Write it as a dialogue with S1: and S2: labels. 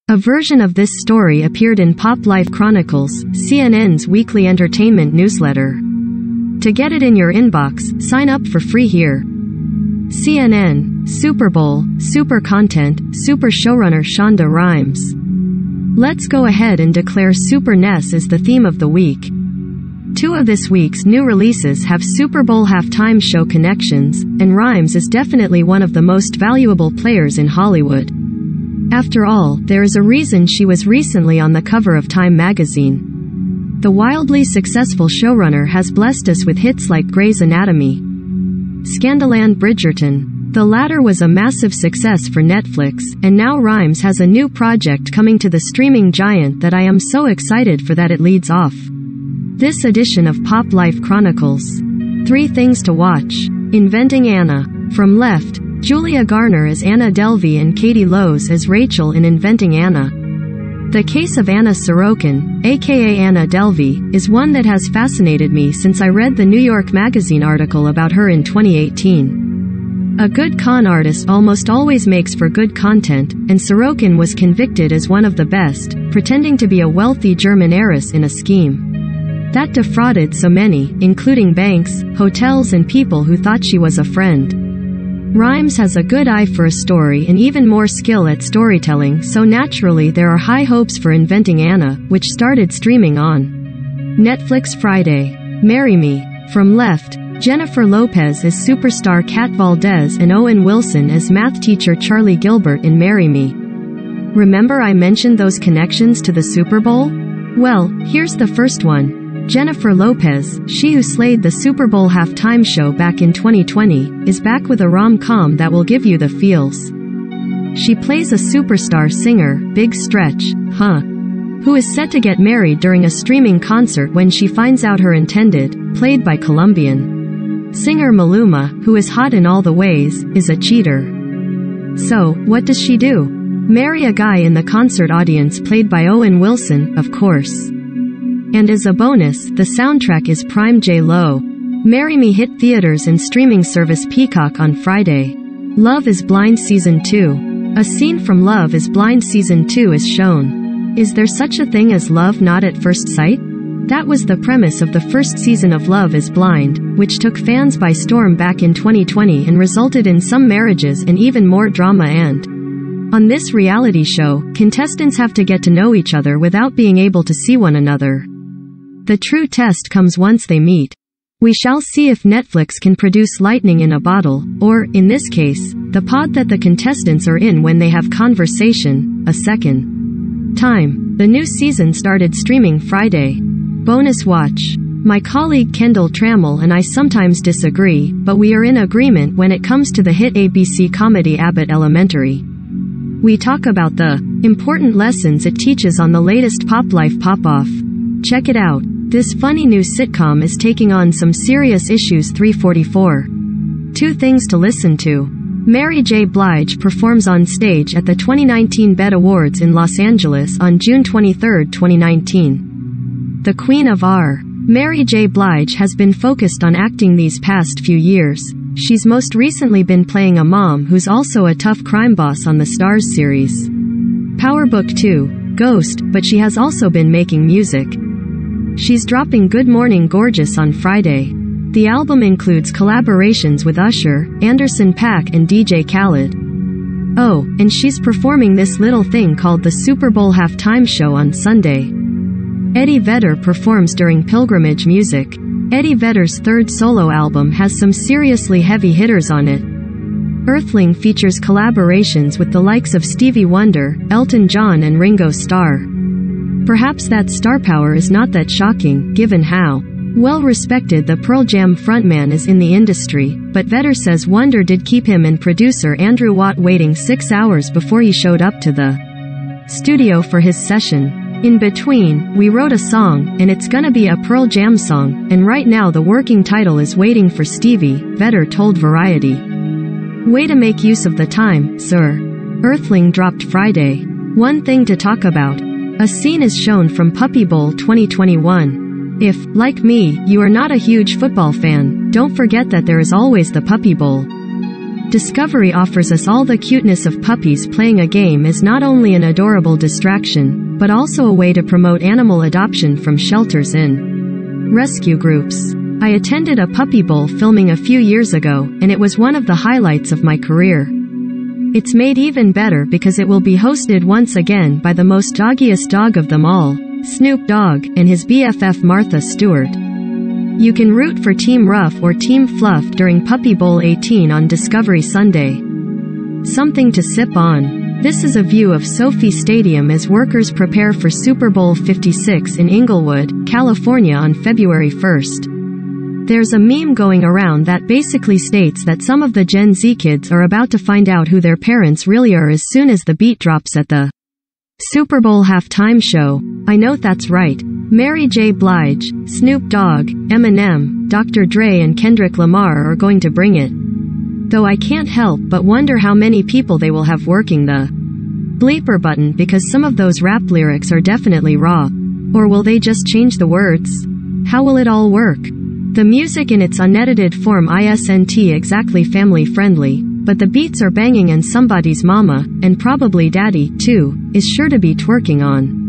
S1: A version of this story appeared in Pop Life Chronicles, CNN's weekly entertainment newsletter. To get it in your inbox, sign up for free here. CNN, Super Bowl, super content, super showrunner Shonda Rhimes. Let's go ahead and declare Super Ness as the theme of the week. Two of this week's new releases have Super Bowl halftime show connections, and Rhimes is definitely one of the most valuable players in Hollywood. After all, there is a reason she was recently on the cover of Time magazine. The wildly successful showrunner has blessed us with hits like Grey's Anatomy, Scandal and Bridgerton. The latter was a massive success for Netflix, and now Rhimes has a new project coming to the streaming giant that I am so excited for that it leads off this edition of Pop Life Chronicles. 3 things to watch. Inventing Anna. From left, Julia Garner as Anna Delvey and Katie Lowes as Rachel in Inventing Anna. The case of Anna Sorokin, aka Anna Delvey, is one that has fascinated me since I read the New York Magazine article about her in 2018. A good con artist almost always makes for good content, and Sorokin was convicted as one of the best, pretending to be a wealthy German heiress in a scheme that defrauded so many, including banks, hotels and people who thought she was a friend. Rhimes has a good eye for a story and even more skill at storytelling, so naturally there are high hopes for Inventing Anna, which started streaming on Netflix Friday. Marry Me. From left, Jennifer Lopez as superstar Kat Valdez and Owen Wilson as math teacher Charlie Gilbert in Marry Me. Remember I mentioned those connections to the Super Bowl? Well, here's the first one. Jennifer Lopez, she who slayed the Super Bowl halftime show back in 2020, is back with a rom-com that will give you the feels. She plays a superstar singer, Big Stretch, who is set to get married during a streaming concert when she finds out her intended, played by Colombian singer Maluma, who is hot in all the ways, is a cheater. So, what does she do? Marry a guy in the concert audience played by Owen Wilson, of course. And as a bonus, the soundtrack is Prime J-Lo. Marry Me hit theaters and streaming service Peacock on Friday. Love is Blind Season 2. A scene from Love is Blind Season 2 is shown. Is there such a thing as love not at first sight? That was the premise of the first season of Love is Blind, which took fans by storm back in 2020 and resulted in some marriages and even more drama on this reality show, contestants have to get to know each other without being able to see one another. The true test comes once they meet. We shall see if Netflix can produce lightning in a bottle, or, in this case, the pod that the contestants are in when they have conversation, a second time. The new season started streaming Friday. Bonus watch. My colleague Kendall Trammell and I sometimes disagree, but we are in agreement when it comes to the hit ABC comedy Abbott Elementary. We talk about the important lessons it teaches on the latest Pop Life Pop-Off. Check it out. This funny new sitcom is taking on some serious issues. 344. 2 things to listen to. Mary J. Blige performs on stage at the 2019 BET Awards in Los Angeles on June 23, 2019. The Queen of R. Mary J. Blige has been focused on acting these past few years. She's most recently been playing a mom who's also a tough crime boss on the Starz series Power Book 2, Ghost, but she has also been making music. She's dropping Good Morning Gorgeous on Friday. The album includes collaborations with Usher, Anderson .Paak and DJ Khaled. Oh, and she's performing this little thing called the Super Bowl halftime show on Sunday. Eddie Vedder performs during Pilgrimage Music. Eddie Vedder's 3rd solo album has some seriously heavy hitters on it. Earthling features collaborations with the likes of Stevie Wonder, Elton John and Ringo Starr. Perhaps that star power is not that shocking, given how well respected the Pearl Jam frontman is in the industry, but Vedder says Wonder did keep him and producer Andrew Watt waiting 6 hours before he showed up to the studio for his session. In between, we wrote a song, and it's gonna be a Pearl Jam song, and right now the working title is Waiting for Stevie, Vedder told Variety. Way to make use of the time, sir. Earthling dropped Friday. 1 thing to talk about. A scene is shown from Puppy Bowl 2021. If, like me, you are not a huge football fan, don't forget that there is always the Puppy Bowl. Discovery offers us all the cuteness of puppies. Playing a game is not only an adorable distraction, but also a way to promote animal adoption from shelters and rescue groups. I attended a puppy bowl filming a few years ago, and it was one of the highlights of my career. It's made even better because it will be hosted once again by the most doggiest dog of them all, Snoop Dogg, and his BFF Martha Stewart. You can root for Team Rough or Team Fluff during Puppy Bowl 18 on Discovery Sunday. Something to sip on. This is a view of Sophie Stadium as workers prepare for Super Bowl 56 in Inglewood, California on February 1st. There's a meme going around that basically states that some of the Gen Z kids are about to find out who their parents really are as soon as the beat drops at the Super Bowl halftime show. I know that's right. Mary J. Blige, Snoop Dogg, Eminem, Dr. Dre and Kendrick Lamar are going to bring it. Though I can't help but wonder how many people they will have working the bleeper button because some of those rap lyrics are definitely raw. Or will they just change the words? How will it all work? The music in its unedited form isn't exactly family friendly, but the beats are banging and somebody's mama, and probably daddy, too, is sure to be twerking on.